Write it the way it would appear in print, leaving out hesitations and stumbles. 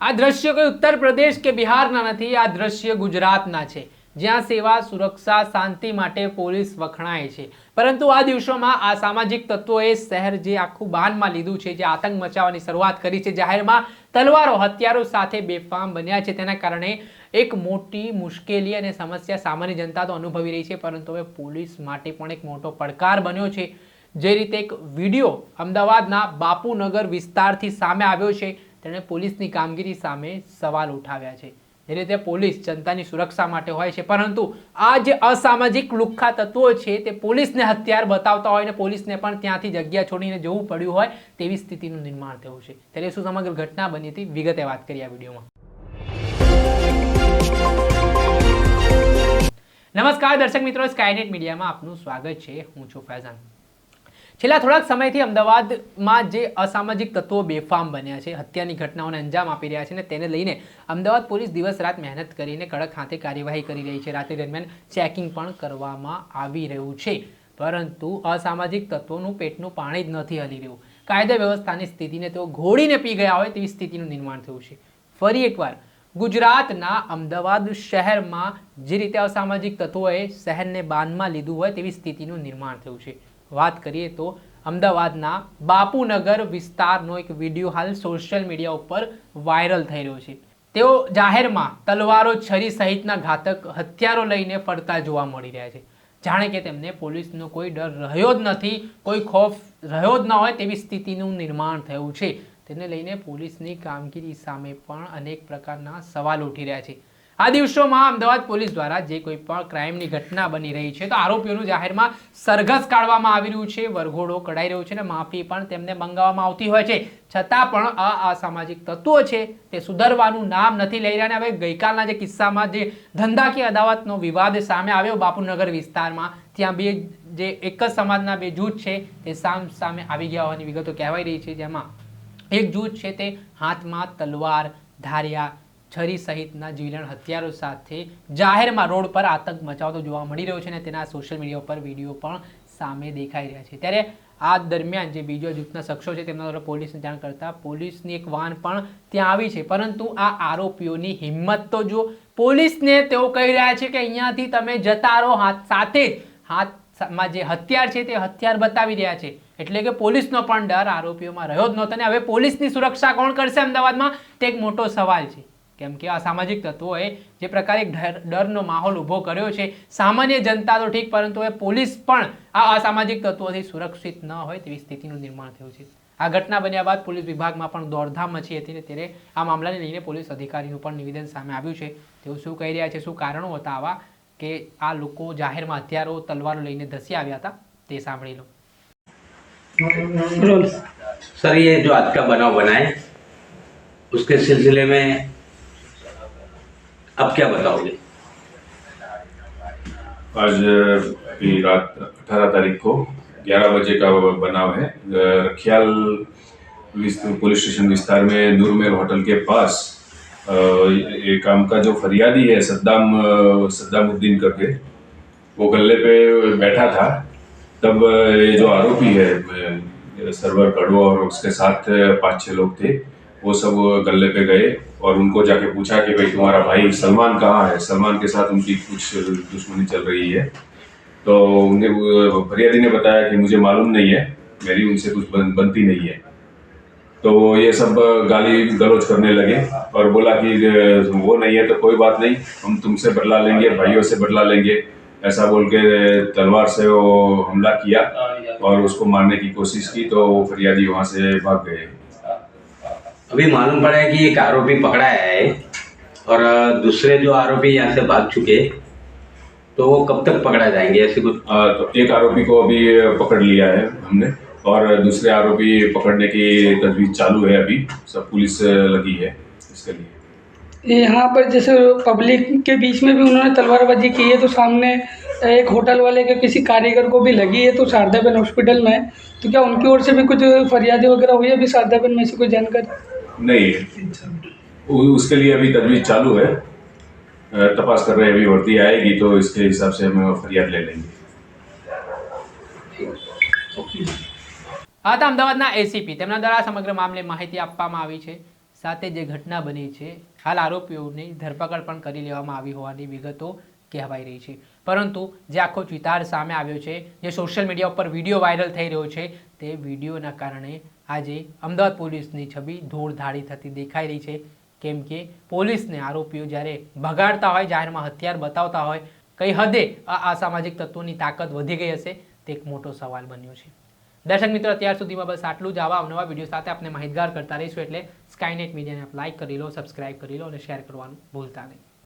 આ દ્રશ્ય કોઈ ઉત્તર પ્રદેશ કે બિહારના નથી, આ દ્રશ્ય ગુજરાતના છે, જ્યાં સેવા, સુરક્ષા, શાંતિ માટે પોલીસ વખણાય છે. પરંતુ આ દિવસોમાં આ સામાજિક તત્વોએ શહેર જે આખું બાનમાં લીધું છે, જે આતંક મચાવવાની શરૂઆત કરી છે, જાહેરમાં તલવારો, હથિયારો સાથે બેફામ બન્યા છે, તેના કારણે એક મોટી મુશ્કેલી અને સમસ્યા સામાન્ય જનતા તો અનુભવી રહી છે, પરંતુ હવે પોલીસ માટે પણ એક મોટો પડકાર બન્યો છે. જે રીતે એક વિડીયો અમદાવાદના બાપુનગર વિસ્તારથી સામે આવ્યો છે, તેણે પોલીસની કામગીરી સામે સવાલ ઉઠાવ્યા છે. જે રીતે પોલીસ જનતાની સુરક્ષા માટે હોય છે, પરંતુ આ જે અસામાજિક લુખ્ખા તત્વો છે તે પોલીસને હથિયાર બતાવતા હોય અને પોલીસને પણ ત્યાંથી જગ્યા છોડીને જવું પડ્યું હોય તેવી સ્થિતિનું નિર્માણ થયું છે. ત્યારે શું સમગ્ર ઘટના બની હતી, વિગતે વાત કરી આ વિડીયોમાં. નમસ્કાર દર્શક મિત્રો, સ્કાયનેટ મીડિયામાં આપનું સ્વાગત છે. હું છું ફૈઝાન. છેલ્લા થોડાક સમયથી અમદાવાદમાં જે અસામાજિક તત્વો બેફામ બન્યા છે, હત્યાની ઘટનાઓને અંજામ આપી રહ્યા છે, ને તેને લઈને અમદાવાદ પોલીસ દિવસ રાત મહેનત કરીને કડક હાથે કાર્યવાહી કરી રહી છે. રાત્રિ દરમિયાન ચેકિંગ પણ કરવામાં આવી રહ્યું છે, પરંતુ અસામાજિક તત્વોનું પેટનું પાણી જ નથી હલી રહ્યું. કાયદા વ્યવસ્થાની સ્થિતિને તેઓ ઘોડીને પી ગયા હોય તેવી સ્થિતિનું નિર્માણ થયું છે. ફરી એકવાર ગુજરાતના અમદાવાદ શહેરમાં જે રીતે અસામાજિક તત્વોએ શહેરને બાનમાં લીધું હોય તેવી સ્થિતિનું નિર્માણ થયું છે. વાત કરીએ તો અમદાવાદના બાપુનગર વિસ્તારનો એક વિડીયો હાલ સોશિયલ મીડિયા ઉપર વાયરલ થઈ રહ્યો છે. તેઓ જાહેરમાં તલવારો, છરી સહિતના ઘાતક હથિયારો લઈને ફરતા જોવા મળી રહ્યા છે. જાણે કે તેમને પોલીસનો કોઈ ડર રહ્યો જ નથી, કોઈ ખોફ રહ્યો જ ન હોય તેવી સ્થિતિનું નિર્માણ થયું છે. તેને લઈને પોલીસની કામગીરી સામે પણ અનેક પ્રકારના સવાલ ઉઠી રહ્યા છે. આ દિવસોમાં અમદાવાદ પોલીસ દ્વારા જે કોઈ પણ ક્રાઇમની ઘટના બની રહી છે તો આરોપીઓનું જાહેરમાં સરઘસ કાઢવામાં આવી રહ્યું છે, વરઘોડો કઢાઈ રહ્યો છે અને માફી પણ તેમને મંગાવવામાં આવતી હોય છે. છતાં પણ આ અસામાજિક તત્વો છે તે સુધરવાનું નામ નથી લઈ રહ્યા. હવે ગઈકાલના જે કિસ્સામાં જે ધંધાકીય અદાવતનો વિવાદ સામે આવ્યો બાપુનગર વિસ્તારમાં, ત્યાં જે એક જ સમાજના બે જૂથ છે તે સામે આવી ગયા હોવાની વિગતો કહેવાઈ રહી છે. જેમાં એક જૂથ છે તે હાથમાં તલવાર, ધારિયા, છરી સહિતના જીવલેણ હથિયારો સાથે જાહેરમાં રોડ પર આતંક મચાવતો જોવા મળી રહ્યો છે અને તેના સોશિયલ મીડિયા ઉપર વિડીયો પણ સામે દેખાઈ રહ્યા છે. ત્યારે આ દરમિયાન જે બીજા જૂથના શખ્સો છે તેમના દ્વારા પોલીસને જાણ કરતા પોલીસની એક વાન પણ ત્યાં આવી છે. પરંતુ આ આરોપીઓની હિંમત તો જો, પોલીસને તેઓ કહી રહ્યા છે કે અહીંયાથી તમે જતા રહો, સાથે જ હાથમાં જે હથિયાર છે તે હથિયાર બતાવી રહ્યા છે. એટલે કે પોલીસનો પણ ડર આરોપીઓમાં રહ્યો જ નહોતો. અને હવે પોલીસની સુરક્ષા કોણ કરશે અમદાવાદમાં, તે એક મોટો સવાલ છે. કેમ કે અસામાજિક તત્વોએ જે પ્રકારે ડરનો માહોલ ઊભો કર્યો છે, સામાન્ય જનતા તો ઠીક, પરંતુ હવે પોલીસ પણ આ અસામાજિક તત્વોથી સુરક્ષિત ન હોય તેવી સ્થિતિનું નિર્માણ થયું છે. આ ઘટના બન્યા બાદ પોલીસ વિભાગમાં પણ દોડધામ મચી હતી. ત્યારે આ મામલાને લઈને પોલીસ અધિકારીનું પણ નિવેદન સામે આવ્યું છે. તેઓ શું કહી રહ્યા છે, શું કારણો હતા આવા કે આ લોકો જાહેરમાં હથિયારો, તલવારો લઈને ધસી આવ્યા હતા, તે સાંભળી લો. सर, ये जो आज का बनाव बना है उसके सिलसिले में आप क्या बताओगे? आज की रात 18 तारीख को 11 बजे का बनाव है। रखियाल पुलिस स्टेशन विस्तार में नूरमहल होटल के पास ये काम का जो फरियादी है सद्दामुद्दीन करके, वो गल्ले पे बैठा था. तब ये जो आरोपी है सरवर कड़ो और उसके साथ 5-6 लोग थे, वो सब गल्ले पे गए और उनको जाके पूछा कि भाई तुम्हारा भाई सलमान कहाँ है. सलमान के साथ उनकी कुछ दुश्मनी चल रही है. तो उन्हें फरियादी ने बताया कि मुझे मालूम नहीं है, मेरी उनसे कुछ बनती नहीं है. तो ये सब गाली गलौज करने लगे और बोला कि वो नहीं है तो कोई बात नहीं, हम तुमसे बदला लेंगे, भाइयों से बदला लेंगे, ऐसा बोल के तलवार से वो हमला किया और उसको मारने की कोशिश की. तो वो फरियादी वहाँ से भाग गए. अभी मालूम पड़ा है कि एक आरोपी पकड़ाया है और दूसरे जो आरोपी यहाँ से भाग चुके, तो वो कब तक पकड़ा जाएंगे, ऐसे कुछ? तो एक आरोपी को अभी पकड़ लिया है हमने और दूसरे आरोपी पकड़ने की तजवीज चालू है. अभी सब पुलिस लगी है इसके लिए. यहाँ पर जैसे पब्लिक के बीच में भी उन्होंने तलवारबाजी की है, तो सामने एक होटल वाले के किसी कारीगर को भी लगी है, तो शारदाबेन हॉस्पिटल में है. तो क्या उनकी ओर से भी कुछ फरियादी वगैरह हुई है अभी शारदाबेन में से कोई जानकारी? नहीं, उसके लिए अभी तजवीज चालू है, तपास कर रहे हैं. अभी वर्दी आएगी तो इसके हिसाब से हम फरियाद ले लेंगे. આ હતા અમદાવાદના એસીપી. તેમના દ્વારા સમગ્ર મામલે માહિતી આપવામાં આવી છે. સાથે જે ઘટના બની છે હાલ આરોપીઓની ધરપકડ પણ કરી લેવામાં આવી હોવાની વિગતો કહેવાઈ રહી છે. પરંતુ જે આખો ચિતાર સામે આવ્યો છે, જે સોશિયલ મીડિયા ઉપર વિડીયો વાયરલ થઈ રહ્યો છે, તે વિડીયોના કારણે આજે અમદાવાદ પોલીસની છબી ધૂળધાળી થતી દેખાઈ રહી છે. કેમ કે પોલીસને આરોપીઓ જ્યારે ભગાડતા હોય, જાહેરમાં હથિયાર બતાવતા હોય, કઈ હદે આ અસામાજિક તત્વોની તાકાત વધી ગઈ હશે તે એક મોટો સવાલ બન્યો છે. દર્શક મિત્રો, અત્યાર સુધીમાં બસ આટલું જ. આવા અવનવા વિડીયો સાથે આપણે માહિતગાર કરતા રહીશું. એટલે સ્કાયનેટ મીડિયાને આપ લાઇક કરી લો, સબસ્ક્રાઇબ કરી લો અને શેર કરવાનું ભૂલતા નહીં.